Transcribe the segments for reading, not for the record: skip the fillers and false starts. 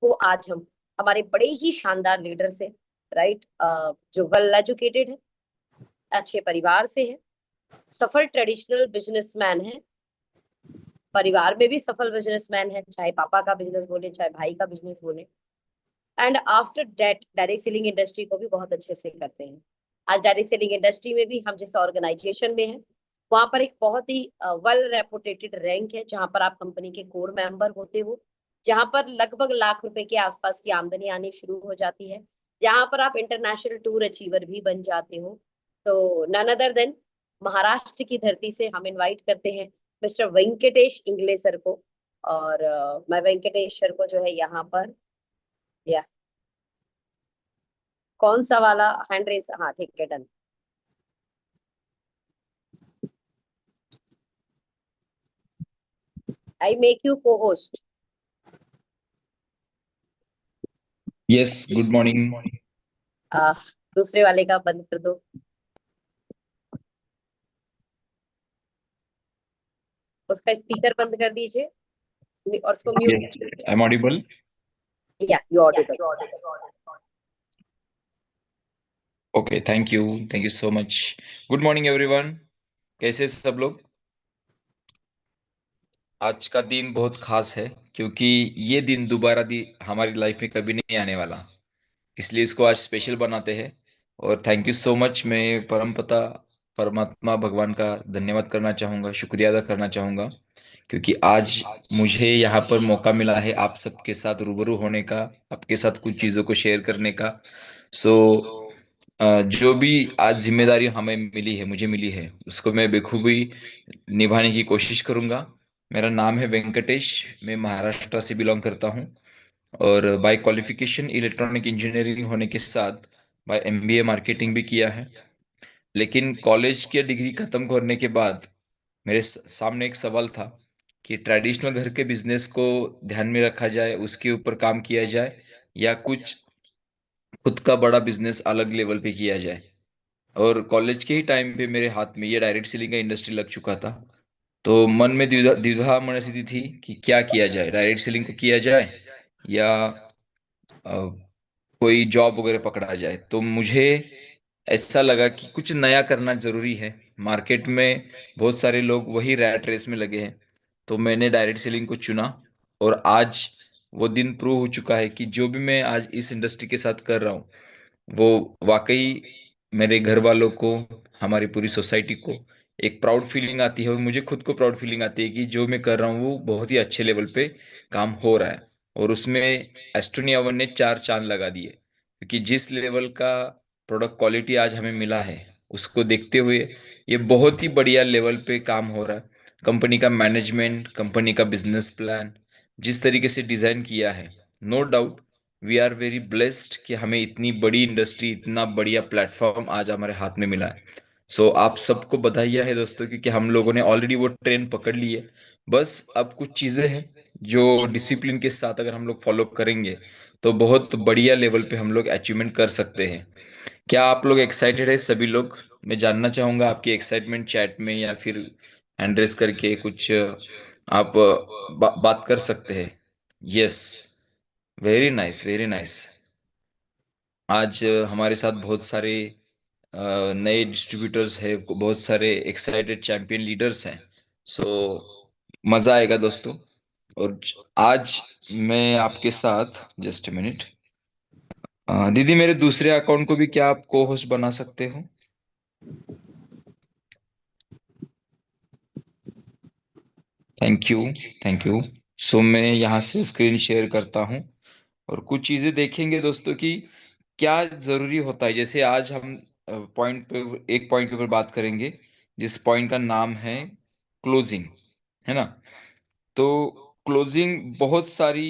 वो आज हम हमारे बड़े ही शानदार लीडर से, राइट, जो वेल एजुकेटेड है, अच्छे परिवार से है, सफल ट्रेडिशनल बिजनेसमैन है, परिवार में भी सफल बिजनेसमैन है, चाहे पापा का बिजनेस बोले चाहे भाई का बिजनेस बोले। And after that direct selling industry को भी बहुत अच्छे से करते हैं। आज डायरेक्ट सेलिंग इंडस्ट्री में भी हम जिस ऑर्गेनाइजेशन में हैं, वहां पर एक बहुत ही वेल रेपुटेटेड रैंक है, जहां पर आप कंपनी के कोर मेंबर होते हो, जहां पर लगभग लाख रुपए के आसपास की आमदनी आनी शुरू हो जाती है, जहां पर आप इंटरनेशनल टूर अचीवर भी बन जाते हो। तो नन अदर देन महाराष्ट्र की धरती से हम इनवाइट करते हैं मिस्टर वेंकटेश इंगले सर को। और मैं वेंकटेश सर को जो है यहाँ पर, या कौन सा वाला हैंड रेस, हाँ ठीक है, डन। आई मेक यू को होस्ट। Yes, good morning. दूसरे वाले का बंद कर दो। उसका स्पीकर बंद कर दीजिए और उसको mute. Yes, I am audible. या you audible. Okay, thank you so much. Good morning everyone. कैसे सब लोग? आज का दिन बहुत खास है क्योंकि ये दिन दोबारा हमारी लाइफ में कभी नहीं आने वाला। इसलिए इसको आज स्पेशल बनाते हैं। और थैंक यू सो मच। मैं परमपिता परमात्मा भगवान का धन्यवाद करना चाहूँगा, शुक्रिया अदा करना चाहूँगा, क्योंकि आज मुझे यहाँ पर मौका मिला है आप सबके साथ रूबरू होने का, आपके साथ कुछ चीज़ों को शेयर करने का। सो जो भी आज जिम्मेदारी हमें मिली है, मुझे मिली है, उसको मैं बेखूबी निभाने की कोशिश करूंगा। मेरा नाम है वेंकटेश। मैं महाराष्ट्र से बिलोंग करता हूँ और बाय क्वालिफिकेशन इलेक्ट्रॉनिक इंजीनियरिंग होने के साथ बाय एमबीए मार्केटिंग भी किया है। लेकिन कॉलेज की डिग्री खत्म करने के बाद मेरे सामने एक सवाल था कि ट्रेडिशनल घर के बिजनेस को ध्यान में रखा जाए, उसके ऊपर काम किया जाए, या कुछ खुद का बड़ा बिजनेस अलग लेवल पे किया जाए। और कॉलेज के ही टाइम पे मेरे हाथ में ये डायरेक्ट सेलिंग का इंडस्ट्री लग चुका था। तो मन में द्विधा द्विधा मनस्थिति थी कि क्या किया जाए, डायरेक्ट सेलिंग को किया जाए या कोई जॉब वगैरह पकड़ा जाए। तो मुझे ऐसा लगा कि कुछ नया करना जरूरी है। मार्केट में बहुत सारे लोग वही रैट रेस में लगे हैं। तो मैंने डायरेक्ट सेलिंग को चुना। और आज वो दिन प्रूव हो चुका है कि जो भी मैं आज इस इंडस्ट्री के साथ कर रहा हूँ, वो वाकई मेरे घर वालों को, हमारी पूरी सोसाइटी को एक प्राउड फीलिंग आती है। और मुझे खुद को प्राउड फीलिंग आती है कि जो मैं कर रहा हूँ वो बहुत ही अच्छे लेवल पे काम हो रहा है। और उसमें एस्टोनिया वन ने चार चांद लगा दिए, क्योंकि जिस लेवल का प्रोडक्ट क्वालिटी आज हमें मिला है, उसको देखते हुए ये बहुत ही बढ़िया लेवल पे काम हो रहा है। कंपनी का मैनेजमेंट, कंपनी का बिजनेस प्लान जिस तरीके से डिजाइन किया है, no doubt we are very blessed कि हमें इतनी बड़ी इंडस्ट्री, इतना बढ़िया प्लेटफॉर्म आज हमारे हाथ में मिला है। सो आप सबको बधाइयाँ है दोस्तों, क्योंकि हम लोगों ने ऑलरेडी वो ट्रेन पकड़ ली है। बस अब कुछ चीज़ें हैं जो डिसिप्लिन के साथ अगर हम लोग फॉलो करेंगे तो बहुत बढ़िया लेवल पे हम लोग अचीवमेंट कर सकते हैं। क्या आप लोग एक्साइटेड है सभी लोग? मैं जानना चाहूंगा आपकी एक्साइटमेंट चैट में या फिर हैंड रेस करके कुछ आप बात कर सकते हैं। Yes, very nice, very nice. आज हमारे साथ बहुत सारे नए डिस्ट्रीब्यूटर्स हैं, बहुत सारे एक्साइटेड चैंपियन लीडर्स हैं। सो मजा आएगा दोस्तों। और आज मैं आपके साथ, जस्ट मिनट, दीदी मेरे दूसरे अकाउंट को भी क्या आप को होस्ट बना सकते हो? Thank you, thank you. So मैं यहाँ से स्क्रीन शेयर करता हूँ और कुछ चीजें देखेंगे दोस्तों कि क्या जरूरी होता है। जैसे आज हम पॉइंट पे, एक पॉइंट के ऊपर बात करेंगे जिस पॉइंट का नाम है क्लोजिंग, है ना? तो क्लोजिंग बहुत सारी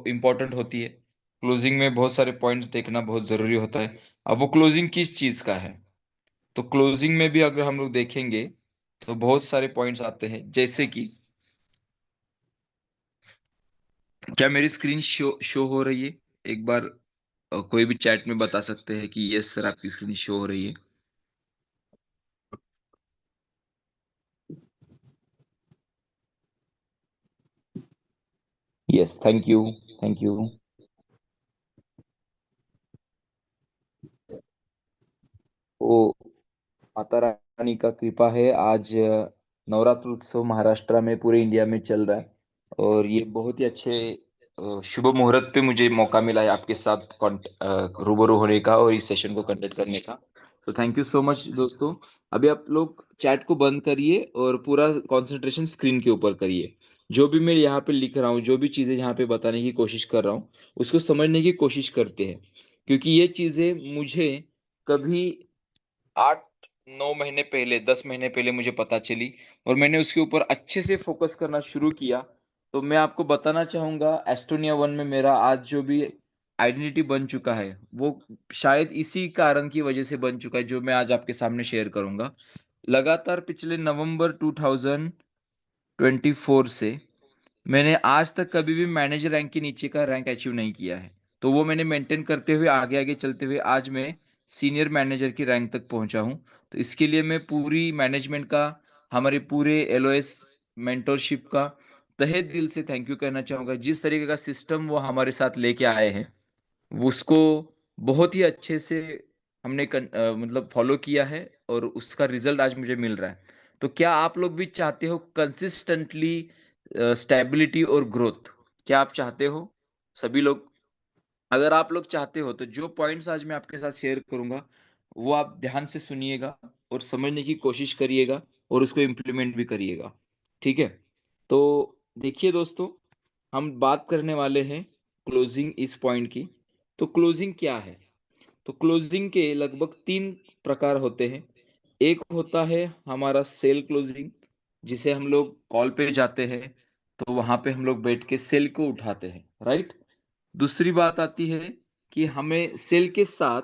इंपॉर्टेंट होती है। क्लोजिंग में बहुत सारे पॉइंट्स देखना बहुत जरूरी होता है। अब वो क्लोजिंग किस चीज का है, तो क्लोजिंग में भी अगर हम लोग देखेंगे तो बहुत सारे पॉइंट्स आते हैं। जैसे कि क्या मेरी स्क्रीन शो हो रही है? एक बार कोई भी चैट में बता सकते हैं कि यस सर, आपकी स्क्रीन शो हो रही है। Yes, thank you, thank you. ओ, माता रानी का कृपा है, आज नवरात्र उत्सव महाराष्ट्र में पूरे इंडिया में चल रहा है। और ये बहुत ही अच्छे शुभ मुहूर्त पे मुझे मौका मिला है आपके साथ रूबरू होने का और इस सेशन को कंडक्ट करने का। तो थैंक यू सो मच दोस्तों। अभी आप लोग चैट को बंद करिए और पूरा कंसंट्रेशन स्क्रीन के ऊपर करिए। जो भी मैं यहाँ पे लिख रहा हूँ, जो भी चीज़ें यहाँ पे बताने की कोशिश कर रहा हूँ, उसको समझने की कोशिश करते हैं। क्योंकि ये चीज़ें मुझे कभी 8-9 महीने पहले, 10 महीने पहले मुझे पता चली और मैंने उसके ऊपर अच्छे से फोकस करना शुरू किया। तो मैं आपको बताना चाहूंगा, एस्टोनिया वन में मेरा आज जो भी आइडेंटिटी बन चुका है, वो शायद इसी कारण की वजह से बन चुका है जो मैं आज आपके सामने शेयर करूंगा। लगातार पिछले नवंबर 2024 से मैंने आज तक कभी भी मैनेजर रैंक के नीचे का रैंक अचीव नहीं किया है। तो वो मैंने मेंटेन करते हुए आगे आगे चलते हुए आज मैं सीनियर मैनेजर की रैंक तक पहुंचा हूं। तो इसके लिए मैं पूरी मैनेजमेंट का, हमारे पूरे एलओएस मेंटरशिप का तहे दिल से थैंक यू कहना चाहूंगा। जिस तरीके का सिस्टम वो हमारे साथ लेके आए हैं, वो उसको बहुत ही अच्छे से हमने मतलब फॉलो किया है और उसका रिजल्ट आज मुझे मिल रहा है। तो क्या आप लोग भी चाहते हो कंसिस्टेंटली स्टेबिलिटी और ग्रोथ? क्या आप चाहते हो सभी लोग? अगर आप लोग चाहते हो तो जो पॉइंट्स आज मैं आपके साथ शेयर करूंगा, वो आप ध्यान से सुनिएगा और समझने की कोशिश करिएगा और उसको इम्प्लीमेंट भी करिएगा। ठीक है? तो देखिए दोस्तों, हम बात करने वाले हैं क्लोजिंग इस पॉइंट की। तो क्लोजिंग क्या है? तो क्लोजिंग के लगभग 3 प्रकार होते हैं। एक होता है हमारा सेल क्लोजिंग, जिसे हम लोग कॉल पे जाते हैं तो वहां पे हम लोग बैठ के सेल को उठाते हैं, राइट। दूसरी बात आती है कि हमें सेल के साथ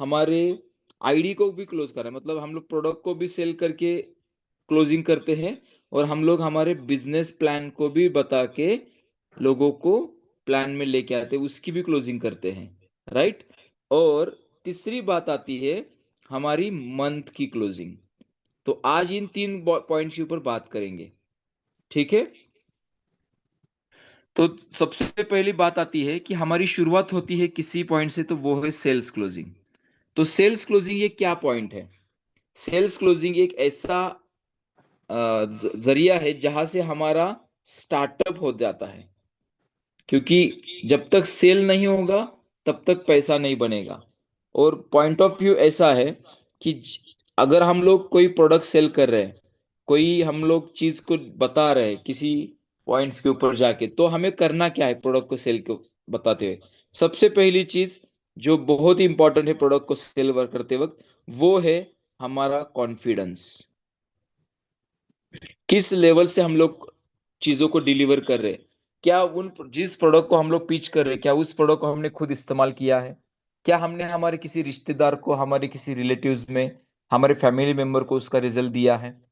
हमारे आईडी को भी क्लोज करना है, मतलब हम लोग प्रोडक्ट को भी सेल करके क्लोजिंग करते हैं और हम लोग हमारे बिजनेस प्लान को भी बता के लोगों को प्लान में लेके आते हैं, उसकी भी क्लोजिंग करते हैं, राइट। और तीसरी बात आती है हमारी मंथ की क्लोजिंग। तो आज इन 3 पॉइंट्स के ऊपर बात करेंगे, ठीक है। तो सबसे पहली बात आती है कि हमारी शुरुआत होती है किसी पॉइंट से, तो वो है सेल्स क्लोजिंग। तो सेल्स क्लोजिंग ये क्या पॉइंट है? सेल्स क्लोजिंग एक ऐसा जरिया है जहां से हमारा स्टार्टअप हो जाता है। क्योंकि जब तक सेल नहीं होगा तब तक पैसा नहीं बनेगा। और पॉइंट ऑफ व्यू ऐसा है कि अगर हम लोग कोई प्रोडक्ट सेल कर रहे हैं, कोई हम लोग चीज को बता रहे हैं किसी पॉइंट्स के ऊपर जाके, तो हमें करना क्या है प्रोडक्ट को सेल को बताते हुए? सबसे पहली चीज जो बहुत ही इंपॉर्टेंट है प्रोडक्ट को सेल करते वक्त, वो है हमारा कॉन्फिडेंस। किस लेवल से हम लोग चीजों को डिलीवर कर रहे हैं? क्या उन जिस प्रोडक्ट को हम लोग पिच कर रहे हैं, क्या उस प्रोडक्ट को हमने खुद इस्तेमाल किया है? क्या हमने हमारे किसी रिश्तेदार को, हमारे किसी रिलेटिव्स में, हमारे फैमिली मेंबर को उसका रिजल्ट दिया है?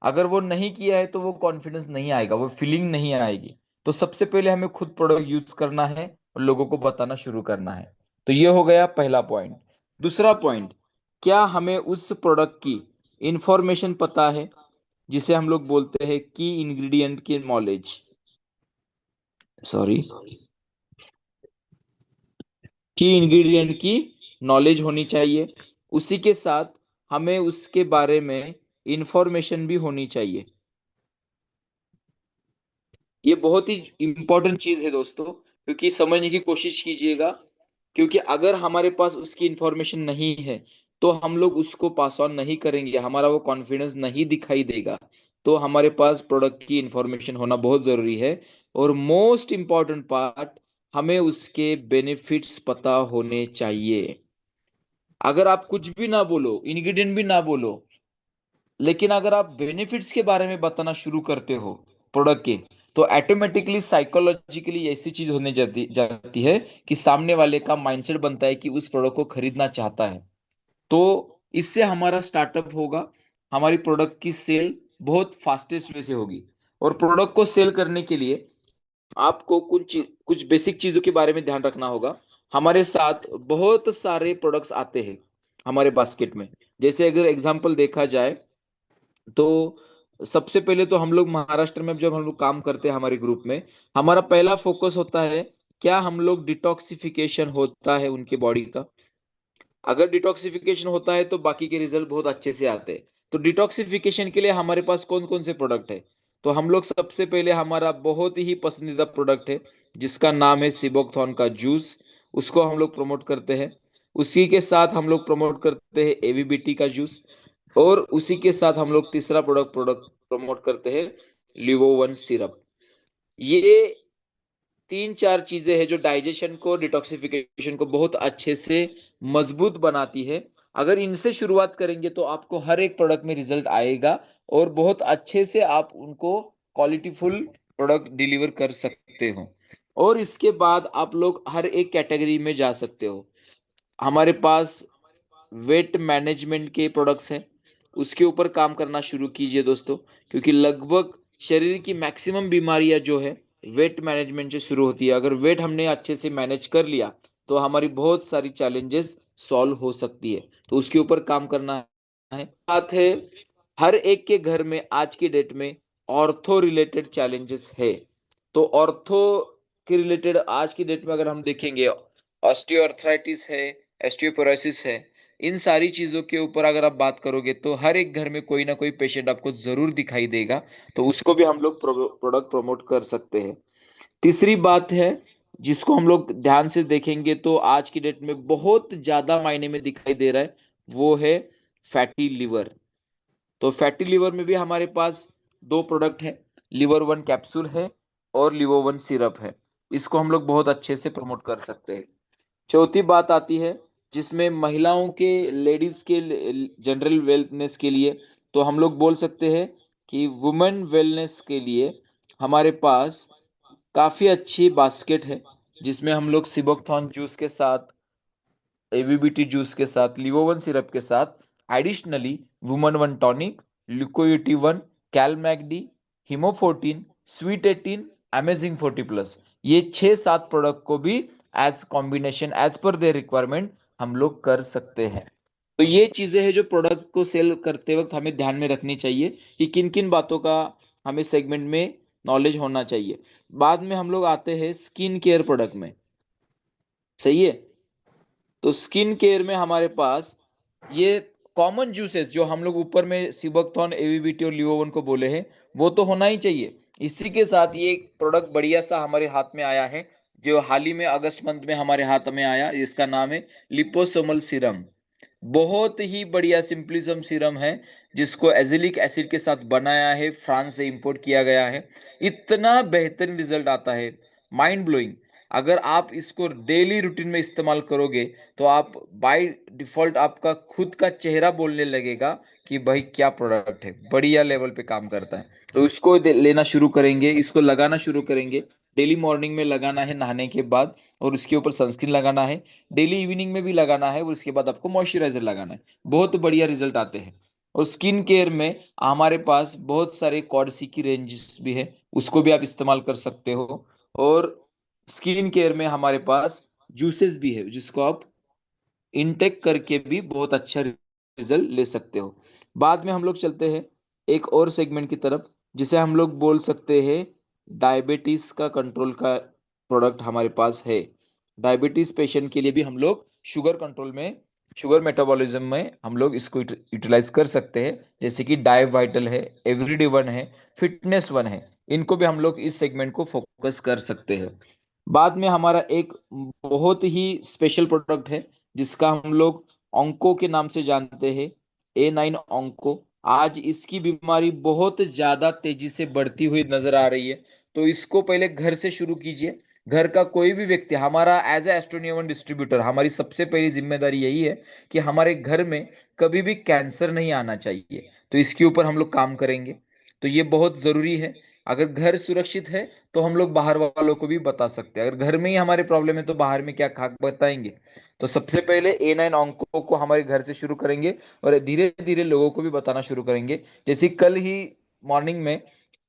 अगर वो नहीं किया है तो वो कॉन्फिडेंस नहीं आएगा, वो फीलिंग नहीं आएगी। तो सबसे पहले हमें खुद प्रोडक्ट यूज करना है और लोगों को बताना शुरू करना है। तो ये हो गया पहला पॉइंट। दूसरा पॉइंट, क्या हमें उस प्रोडक्ट की इंफॉर्मेशन पता है, जिसे हम लोग बोलते हैं की इंग्रेडिएंट की नॉलेज, सॉरी, की इंग्रेडिएंट की नॉलेज होनी चाहिए। उसी के साथ हमें उसके बारे में इंफॉर्मेशन भी होनी चाहिए। ये बहुत ही इंपॉर्टेंट चीज है दोस्तों, क्योंकि समझने की कोशिश कीजिएगा। क्योंकि अगर हमारे पास उसकी इंफॉर्मेशन नहीं है तो हम लोग उसको पास ऑन नहीं करेंगे, हमारा वो कॉन्फिडेंस नहीं दिखाई देगा। तो हमारे पास प्रोडक्ट की इंफॉर्मेशन होना बहुत जरूरी है। और मोस्ट इंपॉर्टेंट पार्ट, हमें उसके बेनिफिट्स पता होने चाहिए। अगर आप कुछ भी ना बोलो, इंग्रेडिएंट भी ना बोलो, लेकिन अगर आप बेनिफिट्स के बारे में बताना शुरू करते हो प्रोडक्ट के, तो ऑटोमेटिकली साइकोलॉजिकली ऐसी चीज होने जाती है कि सामने वाले का माइंडसेट बनता है कि उस प्रोडक्ट को खरीदना चाहता है। तो इससे हमारा स्टार्टअप होगा, हमारी प्रोडक्ट की सेल बहुत फास्टेस्ट वे से होगी। और प्रोडक्ट को सेल करने के लिए आपको कुछ बेसिक चीजों के बारे में ध्यान रखना होगा। हमारे साथ बहुत सारे प्रोडक्ट्स आते हैं हमारे बास्केट में। जैसे अगर एग्जांपल देखा जाए तो सबसे पहले तो हम लोग महाराष्ट्र में जब हम लोग काम करते हैं हमारे ग्रुप में, हमारा पहला फोकस होता है क्या हम लोग डिटॉक्सिफिकेशन होता है उनके बॉडी का? अगर डिटॉक्सिफिकेशन होता है तो बाकी के रिजल्ट बहुत अच्छे से आते हैं। तो डिटॉक्सिफिकेशन के लिए हमारे पास कौन कौन से प्रोडक्ट है? तो हम लोग सबसे पहले हमारा बहुत ही पसंदीदा प्रोडक्ट है जिसका नाम है सिबोक्थॉन का जूस, उसको हम लोग प्रमोट करते हैं। उसी के साथ हम लोग प्रमोट करते हैं एवीबीटी का जूस, और उसी के साथ हम लोग तीसरा प्रोडक्ट प्रोडक्ट प्रमोट करते हैं लिवोवन सिरप। ये तीन चार चीजें हैं जो डाइजेशन को, डिटॉक्सिफिकेशन को बहुत अच्छे से मजबूत बनाती है। अगर इनसे शुरुआत करेंगे तो आपको हर एक प्रोडक्ट में रिजल्ट आएगा, और बहुत अच्छे से आप उनको क्वालिटीफुल प्रोडक्ट डिलीवर कर सकते हो। और इसके बाद आप लोग हर एक कैटेगरी में जा सकते हो। हमारे पास वेट मैनेजमेंट के प्रोडक्ट्स हैं, उसके ऊपर काम करना शुरू कीजिए दोस्तों, क्योंकि लगभग शरीर की मैक्सिमम बीमारियां जो है वेट मैनेजमेंट से शुरू होती है। अगर वेट हमने अच्छे से मैनेज कर लिया तो हमारी बहुत सारी चैलेंजेस सॉल्व हो सकती है, तो उसके ऊपर काम करना है। बात है, हर एक के घर में आज की डेट में ऑर्थो रिलेटेड चैलेंजेस है। तो ऑर्थो के रिलेटेड आज की डेट में अगर हम देखेंगे, ऑस्टियोआर्थराइटिस है, ऑस्टियोपोरोसिस है, इन सारी चीजों के ऊपर अगर आप बात करोगे तो हर एक घर में कोई ना कोई पेशेंट आपको जरूर दिखाई देगा। तो उसको भी हम लोग प्रोडक्ट प्रमोट कर सकते हैं। तीसरी बात है जिसको हम लोग ध्यान से देखेंगे तो आज की डेट में बहुत ज्यादा मायने में दिखाई दे रहा है, वो है फैटी लिवर। तो फैटी लिवर में भी हमारे पास दो प्रोडक्ट है, लिवर वन कैप्सूल है और लिवर वन सिरप है। इसको हम लोग बहुत अच्छे से प्रमोट कर सकते हैं। चौथी बात आती है जिसमें महिलाओं के, लेडीज के जनरल वेलनेस के लिए, तो हम लोग बोल सकते हैं कि वुमेन वेलनेस के लिए हमारे पास काफी अच्छी बास्केट है, जिसमें हम लोग सिबोक्थॉन जूस के साथ, एवीबीटी जूस के साथ, लिवोवन सिरप के साथ, एडिशनली वुमन वन टॉनिक, लिकोयूटी वन, कैलमैगडी, हिमोफोर्टीन, स्वीट 18, अमेजिंग 40+, ये 6-7 प्रोडक्ट को भी as combination, as per their requirement हम लोग कर सकते हैं। तो ये चीजें हैं जो प्रोडक्ट को सेल करते वक्त हमें ध्यान में रखनी चाहिए कि किन किन बातों का हमें सेगमेंट में नॉलेज होना चाहिए। बाद में हम लोग आते हैं स्किन केयर प्रोडक्ट में। सही है। तो स्किन केयर में हमारे पास ये कॉमन जूसेस जो हम लोग ऊपर में सिबकथॉन, एवीबीटी और लिवोवन को बोले हैं, वो तो होना ही चाहिए। इसी के साथ ये एक प्रोडक्ट बढ़िया सा हमारे हाथ में आया है, जो हाल ही में अगस्त मंथ में हमारे हाथ में आया, इसका नाम है लिपोसोमल सीरम। बहुत ही बढ़िया सिंपलिज्म सीरम है, जिसको एजिलिक एसिड के साथ बनाया है, फ्रांस से इंपोर्ट किया गया है। इतना बेहतरीन रिजल्ट आता है, माइंड ब्लोइंग। अगर आप इसको डेली रूटीन में इस्तेमाल करोगे तो आप बाय डिफॉल्ट आपका खुद का चेहरा बोलने लगेगा कि भाई क्या प्रोडक्ट है, बढ़िया लेवल पे काम करता है। तो इसको लेना शुरू करेंगे, इसको लगाना शुरू करेंगे। डेली मॉर्निंग में लगाना है नहाने के बाद, और उसके ऊपर सनस्क्रीन लगाना है। डेली इवनिंग में भी लगाना है, और उसके बाद आपको मॉइस्चराइजर लगाना है। बहुत बढ़िया रिजल्ट आते हैं। और स्किन केयर में हमारे पास बहुत सारे कॉर्डसी की रेंजेस भी है, उसको भी आप इस्तेमाल कर सकते हो। और स्किन केयर में हमारे पास जूसेस भी है, जिसको आप इनटेक करके भी बहुत अच्छा रिजल्ट ले सकते हो। बाद में हम लोग चलते हैं एक और सेगमेंट की तरफ, जिसे हम लोग बोल सकते हैं डायबिटीज का कंट्रोल का प्रोडक्ट हमारे पास है। डायबिटीज पेशेंट के लिए भी हम लोग शुगर कंट्रोल में, शुगर मेटाबॉलिज्म में हम लोग इसको यूटिलाइज कर सकते हैं। जैसे कि डाइव वाइटल है, एवरीडे वन है, फिटनेस वन है, इनको भी हम लोग इस सेगमेंट को फोकस कर सकते हैं। बाद में हमारा एक बहुत ही स्पेशल प्रोडक्ट है जिसका हम लोग ऑन्को के नाम से जानते हैं, A9 ऑन्को। आज इसकी बीमारी बहुत ज्यादा तेजी से बढ़ती हुई नजर आ रही है। तो इसको पहले घर से शुरू कीजिए। घर का कोई भी व्यक्ति, हमारा एज ए एस्ट्रोनियमन डिस्ट्रीब्यूटर हमारी सबसे पहली जिम्मेदारी यही है कि हमारे घर में कभी भी कैंसर नहीं आना चाहिए। तो इसके ऊपर हम लोग काम करेंगे। तो ये बहुत जरूरी है। अगर घर सुरक्षित है तो हम लोग बाहर वालों को भी बता सकते हैं। अगर घर में ही हमारे प्रॉब्लम है तो बाहर में क्या खा बताएंगे। तो सबसे पहले A9 ऑन्को को हमारे घर से शुरू करेंगे, और धीरे धीरे लोगों को भी बताना शुरू करेंगे। जैसे कल ही मॉर्निंग में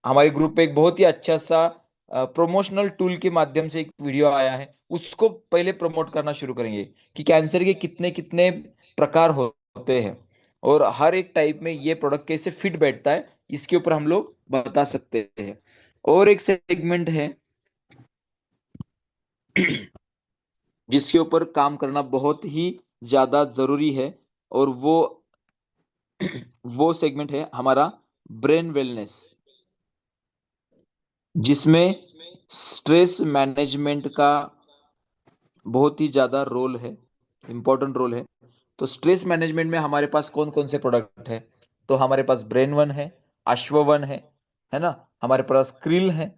हमारे ग्रुप पे एक बहुत ही अच्छा सा प्रोमोशनल टूल के माध्यम से एक वीडियो आया है, उसको पहले प्रमोट करना शुरू करेंगे कि कैंसर के कितने कितने प्रकार होते हैं, और हर एक टाइप में ये प्रोडक्ट कैसे फिट बैठता है, इसके ऊपर हम लोग बता सकते हैं। और एक सेगमेंट है जिसके ऊपर काम करना बहुत ही ज्यादा जरूरी है, और वो सेगमेंट है हमारा ब्रेन वेलनेस, जिसमें स्ट्रेस मैनेजमेंट का बहुत ही ज्यादा रोल है, इंपॉर्टेंट रोल है। तो स्ट्रेस मैनेजमेंट में हमारे पास कौन कौन से प्रोडक्ट है? तो हमारे पास ब्रेन वन है, अश्व वन है ना, हमारे पास क्रिल है,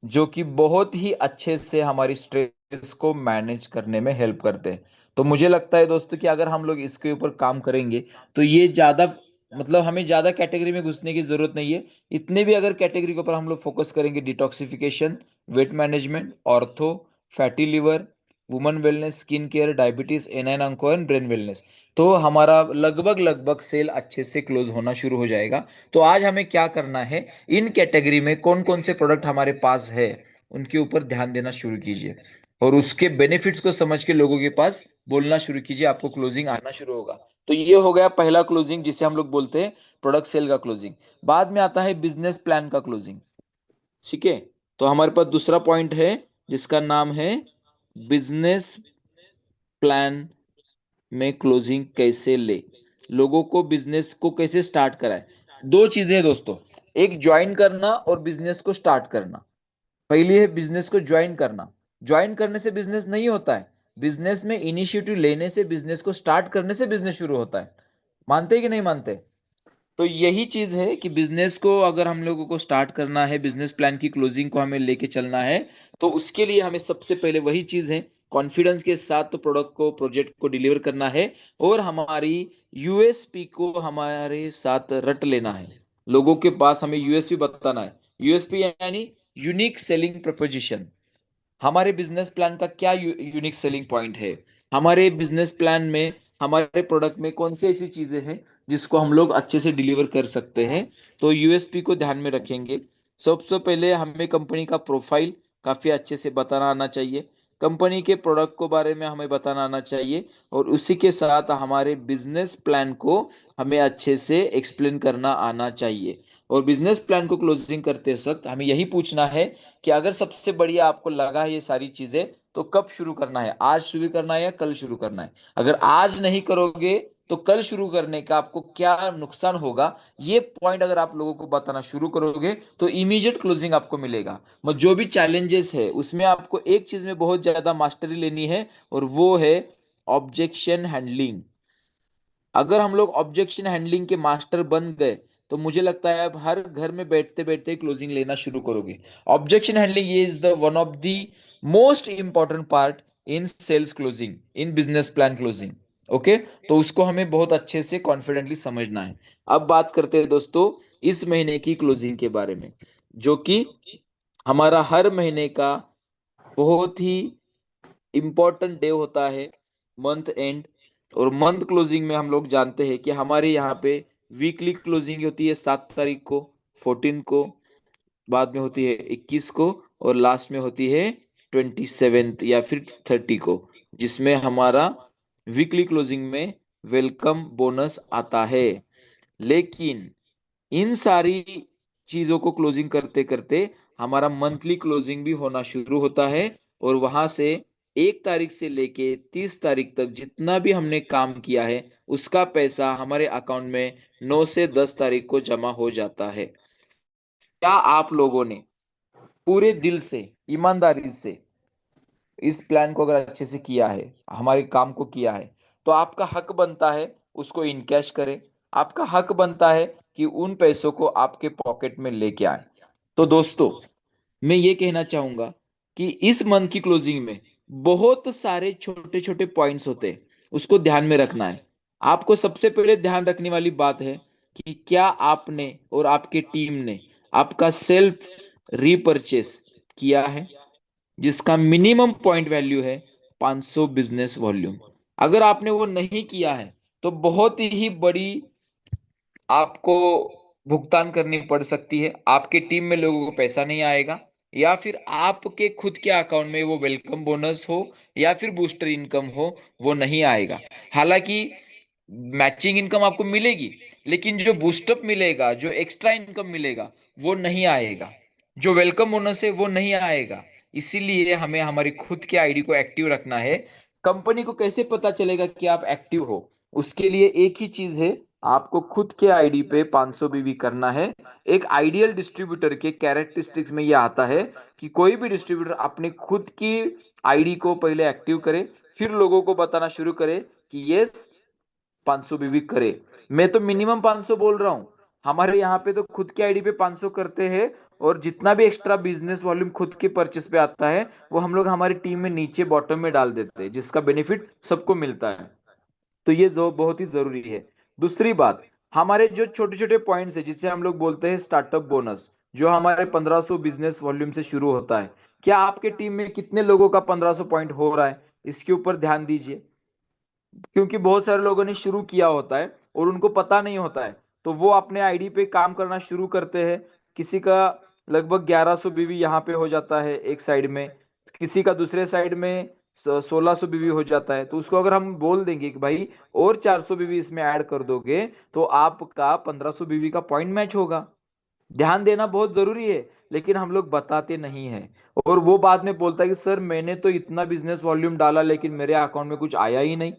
जो कि बहुत ही अच्छे से हमारी स्ट्रेस को मैनेज करने में हेल्प करते हैं। तो मुझे लगता है दोस्तों कि अगर हम लोग इसके ऊपर काम करेंगे तो ये ज्यादा, मतलब हमें ज्यादा कैटेगरी में घुसने की जरूरत नहीं है। इतने भी अगर कैटेगरी के ऊपर हम लोग फोकस करेंगे, detoxification, weight management, ortho, fatty liver, women wellness, skin care, diabetes, A9 अंको एंड ब्रेन वेलनेस, तो हमारा लगभग लगभग सेल अच्छे से क्लोज होना शुरू हो जाएगा। तो आज हमें क्या करना है, इन कैटेगरी में कौन कौन से प्रोडक्ट हमारे पास है उनके ऊपर ध्यान देना शुरू कीजिए, और उसके बेनिफिट्स को समझ के लोगों के पास बोलना शुरू कीजिए, आपको क्लोजिंग आना शुरू होगा। तो ये हो गया पहला क्लोजिंग, जिसे हम लोग बोलते हैं प्रोडक्ट सेल का क्लोजिंग। बाद में आता है बिजनेस प्लान का क्लोजिंग। ठीक है, तो हमारे पास दूसरा पॉइंट है जिसका नाम है बिजनेस प्लान में क्लोजिंग कैसे ले, लोगों को बिजनेस को कैसे स्टार्ट कराए। दो चीजें हैं दोस्तों, एक ज्वाइन करना और बिजनेस को स्टार्ट करना। पहली है बिजनेस को ज्वाइन करना। ज्वाइन करने से बिजनेस नहीं होता है, बिजनेस में इनिशिएटिव लेने से, बिजनेस को स्टार्ट करने से बिजनेस शुरू होता है। मानते हैं कि नहीं मानते? तो यही चीज है कि बिजनेस को अगर हम लोगों को स्टार्ट करना है, बिजनेस प्लान की क्लोजिंग को हमें लेके चलना है, तो उसके लिए हमें सबसे पहले वही चीज है, कॉन्फिडेंस के साथ तो प्रोडक्ट को, प्रोजेक्ट को डिलीवर करना है, और हमारी यूएसपी को हमारे साथ रट लेना है। लोगों के पास हमें यूएसपी बताना है। यूएसपी यानी यूनिक सेलिंग प्रपोजिशन। हमारे बिजनेस प्लान का क्या यूनिक सेलिंग पॉइंट है, हमारे बिजनेस प्लान में, हमारे प्रोडक्ट में कौन सी ऐसी चीजें हैं जिसको हम लोग अच्छे से डिलीवर कर सकते हैं। तो यूएसपी को ध्यान में रखेंगे। सबसे पहले हमें कंपनी का प्रोफाइल काफी अच्छे से बताना आना चाहिए, कंपनी के प्रोडक्ट को बारे में हमें बताना आना चाहिए, और उसी के साथ हमारे बिजनेस प्लान को हमें अच्छे से एक्सप्लेन करना आना चाहिए। और बिजनेस प्लान को क्लोजिंग करते वक्त हमें यही पूछना है कि अगर सबसे बढ़िया आपको लगा है ये सारी चीजें, तो कब शुरू करना है, आज शुरू करना है या कल शुरू करना है? अगर आज नहीं करोगे तो कल शुरू करने का आपको क्या नुकसान होगा, ये पॉइंट अगर आप लोगों को बताना शुरू करोगे तो इमीडिएट क्लोजिंग आपको मिलेगा। मगर जो भी चैलेंजेस है उसमें आपको एक चीज में बहुत ज्यादा मास्टरी लेनी है, और वो है ऑब्जेक्शन हैंडलिंग। अगर हम लोग ऑब्जेक्शन हैंडलिंग के मास्टर बन गए तो मुझे लगता है अब हर घर में बैठते बैठते क्लोजिंग लेना शुरू करोगे। Objection handling is the one of the most important part in sales closing, in business plan closing. Okay, तो उसको हमें बहुत अच्छे से कॉन्फिडेंटली समझना है। अब बात करते हैं दोस्तों इस महीने की क्लोजिंग के बारे में, जो कि हमारा हर महीने का बहुत ही इम्पोर्टेंट डे होता है, मंथ एंड। और मंथ क्लोजिंग में हम लोग जानते हैं कि हमारे यहाँ पे वीकली क्लोजिंग होती है 7 तारीख को, 14 को, बाद में होती है 21 को, और लास्ट में होती है 27 या फिर 30 को, जिसमें हमारा वीकली क्लोजिंग में वेलकम बोनस आता है। लेकिन इन सारी चीजों को क्लोजिंग करते करते हमारा मंथली क्लोजिंग भी होना शुरू होता है, और वहां से 1 तारीख से लेके 30 तारीख तक जितना भी हमने काम किया है उसका पैसा हमारे अकाउंट में 9 से 10 तारीख को जमा हो जाता है। क्या आप लोगों ने पूरे दिल से, ईमानदारी से इस प्लान को अगर अच्छे से किया है, हमारे काम को किया है, तो आपका हक बनता है उसको इनकैश करें। आपका हक बनता है कि उन पैसों को आपके पॉकेट में लेके आए। तो दोस्तों मैं ये कहना चाहूंगा कि इस मंथ की क्लोजिंग में बहुत सारे छोटे छोटे पॉइंट्स होते हैं, उसको ध्यान में रखना है। आपको सबसे पहले ध्यान रखने वाली बात है कि क्या आपने और आपके टीम ने आपका सेल्फ रीपर्चेस किया है, जिसका मिनिमम पॉइंट वैल्यू है 500 बिजनेस वॉल्यूम। अगर आपने वो नहीं किया है तो बहुत ही बड़ी आपको भुगतान करनी पड़ सकती है, आपके टीम में लोगों को पैसा नहीं आएगा, या फिर आपके खुद के अकाउंट में वो वेलकम बोनस हो या फिर बूस्टर इनकम हो, वो नहीं आएगा। हालांकि मैचिंग इनकम आपको मिलेगी, लेकिन जो बूस्टअप मिलेगा, जो एक्स्ट्रा इनकम मिलेगा, वो नहीं आएगा। जो वेलकम बोनस है वो नहीं आएगा। इसीलिए हमें हमारी खुद के आईडी को एक्टिव रखना है। कंपनी को कैसे पता चलेगा कि आप एक्टिव हो? उसके लिए एक ही चीज है, आपको खुद के आईडी पे 500 बीवी करना है। एक आइडियल डिस्ट्रीब्यूटर के कैरेक्टरिस्टिक्स में ये आता है कि कोई भी डिस्ट्रीब्यूटर अपने खुद की आईडी को पहले एक्टिव करे, फिर लोगों को बताना शुरू करे कि यस 500 बीवी करे। मैं तो मिनिमम 500 बोल रहा हूं। हमारे यहाँ पे तो खुद की आईडी पे 500 करते हैं, और जितना भी एक्स्ट्रा बिजनेस वॉल्यूम खुद के परचेस पे आता है वो हम लोग हमारी टीम में नीचे बॉटम में डाल देते हैं, जिसका बेनिफिट सबको मिलता है। तो ये जो बहुत ही जरूरी है। दूसरी बात, हमारे जो छोटे छोटे पॉइंट्स है जिसे हम लोग बोलते हैं स्टार्टअप बोनस, जो हमारे 1500 बिजनेस वॉल्यूम से शुरू होता है। क्या आपके टीम में कितने लोगों का 1500 पॉइंट हो रहा है? इसके ऊपर ध्यान दीजिए, क्योंकि बहुत सारे लोगों ने शुरू किया होता है और उनको पता नहीं होता है, तो वो अपने आईडी पे काम करना शुरू करते हैं। किसी का लगभग 1100 बीवी यहाँ पे हो जाता है एक साइड में, किसी का दूसरे साइड में 1600 बीवी हो जाता है। तो उसको अगर हम बोल देंगे कि भाई और 400 बीवी इसमें ऐड कर दोगे तो आपका 1500 बीवी का पॉइंट मैच होगा। ध्यान देना बहुत जरूरी है, लेकिन हम लोग बताते नहीं है। और वो बाद में बोलता है कि सर मैंने तो इतना बिजनेस वॉल्यूम डाला लेकिन मेरे अकाउंट में कुछ आया ही नहीं।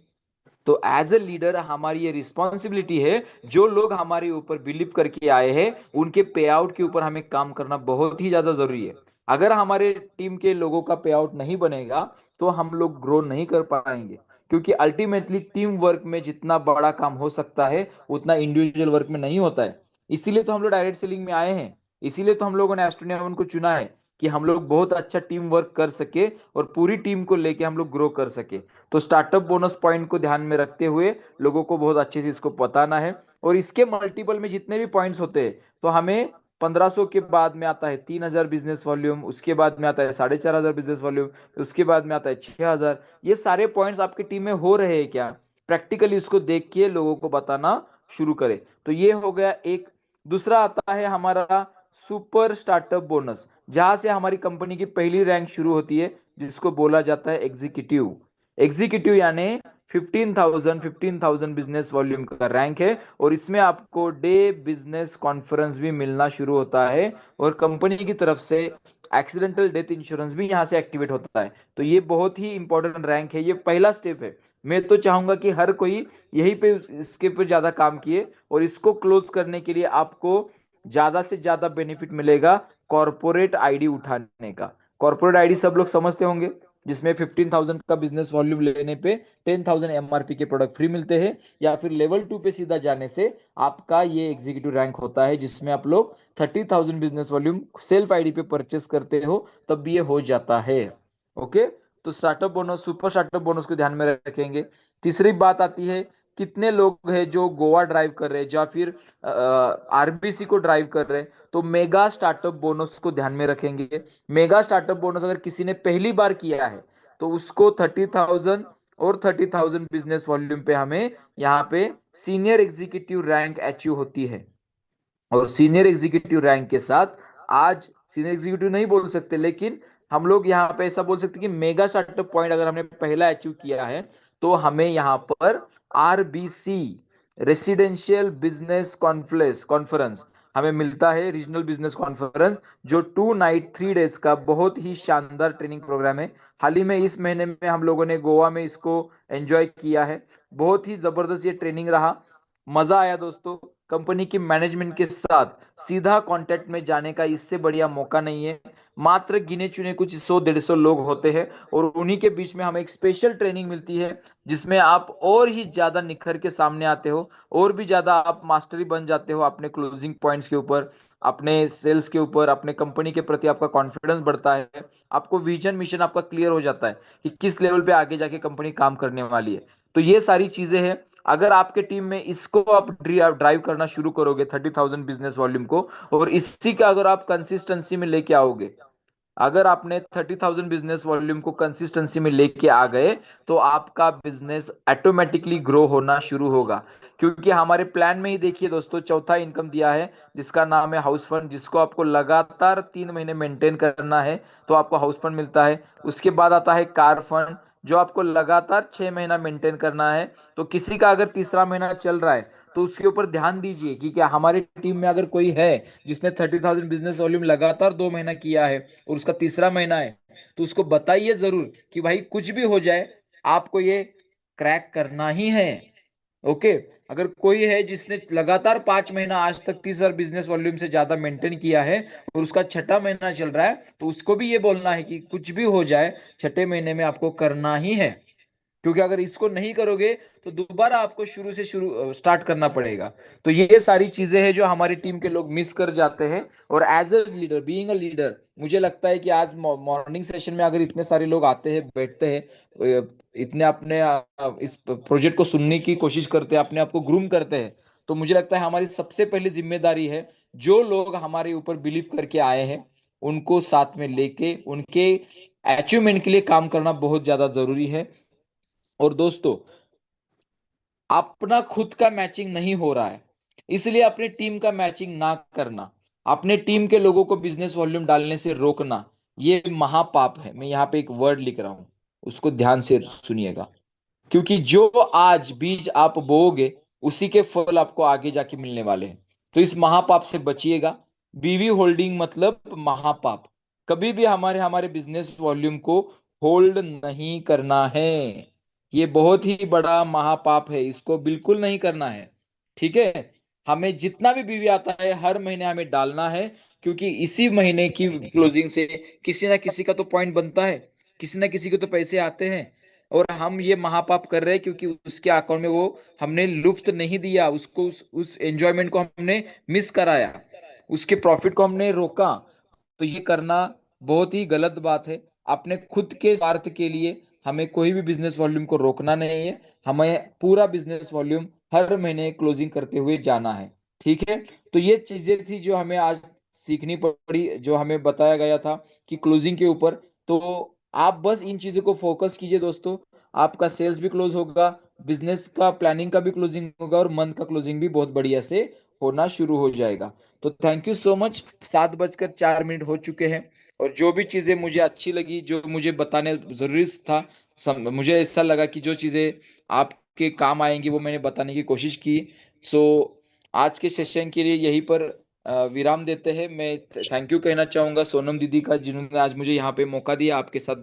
तो एज ए लीडर हमारी ये रिस्पॉन्सिबिलिटी है, जो लोग हमारे ऊपर बिलीव करके आए हैं उनके पे आउट के ऊपर हमें काम करना बहुत ही ज्यादा जरूरी है। अगर हमारे टीम के लोगों का पे आउट नहीं बनेगा तो हम लोग ग्रो नहीं कर पाएंगे, क्योंकि अल्टीमेटली टीम वर्क में जितना बड़ा काम हो सकता है उतना इंडिविजुअल वर्क में नहीं होता है। इसीलिए तो हम लोग डायरेक्ट सेलिंग में आए हैं, इसीलिए तो हम लोगों ने एस्ट्रोनॉमन को चुना है कि हम लोग बहुत अच्छा टीम वर्क कर सके और पूरी टीम को लेके हम लोग ग्रो कर सके। तो स्टार्टअप बोनस पॉइंट को ध्यान में रखते हुए लोगों को बहुत अच्छे से इसको बताना है। और इसके मल्टीपल में जितने भी पॉइंट्स होते हैं, तो हमें 1500 के बाद में आता है 3000 बिजनेस वॉल्यूम, उसके बाद में आता है 4500 बिजनेस वॉल्यूम, उसके बाद में आता है 6000। ये सारे पॉइंट्स आपकी टीम में हो रहे हैं क्या? प्रैक्टिकली इसको देख के लोगों को बताना शुरू करें। तो ये हो गया एक। दूसरा आता है हमारा सुपर स्टार्टअप बोनस, जहां से हमारी कंपनी की पहली रैंक शुरू होती है, जिसको बोला जाता है एग्जीक्यूटिव। एग्जीक्यूटिव यानी 15,000 बिजनेस वॉल्यूम का रैंक है, और इसमें आपको डे बिजनेस कॉन्फ्रेंस भी मिलना शुरू होता है, और कंपनी की तरफ से एक्सीडेंटल डेथ इंश्योरेंस भी यहाँ से एक्टिवेट होता है। तो ये बहुत ही इंपॉर्टेंट रैंक है, ये पहला स्टेप है। मैं तो चाहूंगा कि हर कोई यही पे इसके ऊपर ज्यादा काम किए, और इसको क्लोज करने के लिए आपको ज्यादा से ज्यादा बेनिफिट मिलेगा कॉर्पोरेट आईडी उठाने का। कॉर्पोरेट आईडी सब लोग समझते होंगे, जिसमें 15,000 का बिजनेस वॉल्यूम लेने पे 10,000 एमआरपी के प्रोडक्ट फ्री मिलते हैं, या फिर लेवल 2 पे सीधा जाने से आपका ये एग्जीक्यूटिव रैंक होता है, जिसमें आप लोग 30,000 बिजनेस वॉल्यूम सेल्फ आईडी पे परचेस करते हो तब भी ये हो जाता है। ओके, तो startup bonus, super startup bonus को ध्यान में रखेंगे। तीसरी बात आती है, कितने लोग हैं जो गोवा ड्राइव कर रहे हैं या फिर आरबीसी को ड्राइव कर रहे हैं? तो मेगा स्टार्टअप बोनस को ध्यान में रखेंगे। मेगा स्टार्टअप बोनस अगर किसी ने पहली बार किया है तो उसको 30,000 और 30,000 बिजनेस वॉल्यूम पे हमें यहाँ पे सीनियर एग्जीक्यूटिव रैंक अचीव होती है। और सीनियर एग्जीक्यूटिव रैंक के साथ, आज सीनियर एग्जीक्यूटिव नहीं बोल सकते, लेकिन हम लोग यहाँ पे ऐसा बोल सकते हैं कि मेगा स्टार्टअप पॉइंट अगर हमने पहला अचीव किया है तो हमें यहाँ पर आरबीसी रेसिडेंशियल बिजनेस कॉन्फ्रेंस हमें मिलता है, रीजनल बिजनेस कॉन्फ्रेंस, जो 2 नाइट 3 डेज का बहुत ही शानदार ट्रेनिंग प्रोग्राम है। हाल ही में इस महीने में हम लोगों ने गोवा में इसको एंजॉय किया है। बहुत ही जबरदस्त ये ट्रेनिंग रहा, मजा आया दोस्तों। कंपनी की मैनेजमेंट के साथ सीधा कांटेक्ट में जाने का इससे बढ़िया मौका नहीं है। मात्र गिने चुने कुछ 100-150 लोग होते हैं, और उन्हीं के बीच में हमें एक स्पेशल ट्रेनिंग मिलती है, जिसमें आप और ही ज्यादा निखर के सामने आते हो, और भी ज्यादा आप मास्टरी बन जाते हो अपने क्लोजिंग पॉइंट्स के ऊपर, अपने सेल्स के ऊपर, अपने कंपनी के प्रति आपका कॉन्फिडेंस बढ़ता है, आपको विजन मिशन आपका क्लियर हो जाता है कि किस लेवल पे आगे जाके कंपनी काम करने वाली है। तो ये सारी चीजें हैं। अगर आपके टीम में इसको आप ड्राइव करना शुरू करोगे 30,000 बिजनेस वॉल्यूम को, और इसी का अगर आप कंसिस्टेंसी में लेके आओगे, अगर आपने 30,000 बिजनेस वॉल्यूम को कंसिस्टेंसी में लेके आ गए तो आपका बिजनेस ऑटोमेटिकली ग्रो होना शुरू होगा। क्योंकि हमारे प्लान में ही देखिए दोस्तों, चौथा इनकम दिया है जिसका नाम है हाउस फंड, जिसको आपको लगातार 3 महीने मेंटेन करना है तो आपको हाउस फंड मिलता है। उसके बाद आता है कार फंड, जो आपको लगातार 6 महीना मेंटेन करना है। तो किसी का अगर तीसरा महीना चल रहा है तो उसके ऊपर ध्यान दीजिए कि क्या हमारी टीम में अगर कोई है जिसने 30,000 बिजनेस वॉल्यूम लगातार 2 महीना किया है और उसका तीसरा महीना है, तो उसको बताइए जरूर कि भाई कुछ भी हो जाए आपको ये क्रैक करना ही है। ओके। अगर कोई है जिसने लगातार 5 महीना आज तक 30,000 बिजनेस वॉल्यूम से ज्यादा मेंटेन किया है और उसका छठा महीना चल रहा है, तो उसको भी ये बोलना है कि कुछ भी हो जाए छठे महीने में आपको करना ही है। क्योंकि अगर इसको नहीं करोगे तो दोबारा आपको शुरू स्टार्ट करना पड़ेगा। तो ये सारी चीजें हैं जो हमारी टीम के लोग मिस कर जाते हैं। और as a leader, being a leader, मुझे लगता है कि आज मॉर्निंग सेशन में अगर इतने सारे लोग आते हैं, बैठते हैं, इतने अपने इस प्रोजेक्ट को सुनने की कोशिश करते हैं, अपने आप को ग्रूम करते हैं, तो मुझे लगता है हमारी सबसे पहली जिम्मेदारी है जो लोग हमारे ऊपर बिलीव करके आए हैं उनको साथ में लेके उनके अचीवमेंट के लिए काम करना बहुत ज्यादा जरूरी है। और दोस्तों, अपना खुद का मैचिंग नहीं हो रहा है, इसलिए अपनी टीम का मैचिंग ना करना, अपने टीम के लोगों को बिजनेस वॉल्यूम डालने से रोकना, ये महापाप है। मैं यहाँ पे एक वर्ड लिख रहा हूं, उसको ध्यान से सुनिएगा। क्योंकि जो आज बीज आप बोओगे उसी के फल आपको आगे जाके मिलने वाले हैं। तो इस महापाप से बचिएगा। बीवी होल्डिंग मतलब महापाप। कभी भी हमारे हमारे बिजनेस वॉल्यूम को होल्ड नहीं करना है। ये बहुत ही बड़ा महापाप है, इसको बिल्कुल नहीं करना है। ठीक है। हमें जितना भी बीवी आता है हर महीने हमें डालना है, क्योंकि इसी महीने की क्लोजिंग से किसी ना किसी का तो पॉइंट बनता है, किसी ना किसी को तो पैसे आते हैं। और हम ये महापाप कर रहे हैं क्योंकि उसके अकाउंट में वो हमने लुफ्त नहीं दिया, उसको उस एंजॉयमेंट को हमने मिस कराया, उसके प्रॉफिट को हमने रोका। तो ये करना बहुत ही गलत बात है। अपने खुद के स्वार्थ के लिए हमें कोई भी बिजनेस वॉल्यूम को रोकना नहीं है। हमें पूरा बिजनेस वॉल्यूम हर महीने क्लोजिंग करते हुए जाना है। ठीक है। तो ये चीजें थी जो हमें आज सीखनी पड़ी, जो हमें बताया गया था कि क्लोजिंग के ऊपर। तो आप बस इन चीजों को फोकस कीजिए दोस्तों। आपका सेल्स भी क्लोज होगा, बिजनेस का प्लानिंग का भी क्लोजिंग होगा और मंथ का क्लोजिंग भी बहुत बढ़िया से होना शुरू हो जाएगा। तो थैंक यू सो मच। 7:04 हो चुके हैं। और जो भी चीजें मुझे अच्छी लगी, जो मुझे बताने जरूरी था, मुझे ऐसा लगा कि जो चीजें आपके काम आएंगी वो मैंने बताने की कोशिश की। सो आज के सेशन के लिए यहीं पर विराम देते हैं। मैं थैंक यू कहना चाहूंगा सोनम दीदी का, जिन्होंने आज मुझे यहाँ पे मौका दिया आपके साथ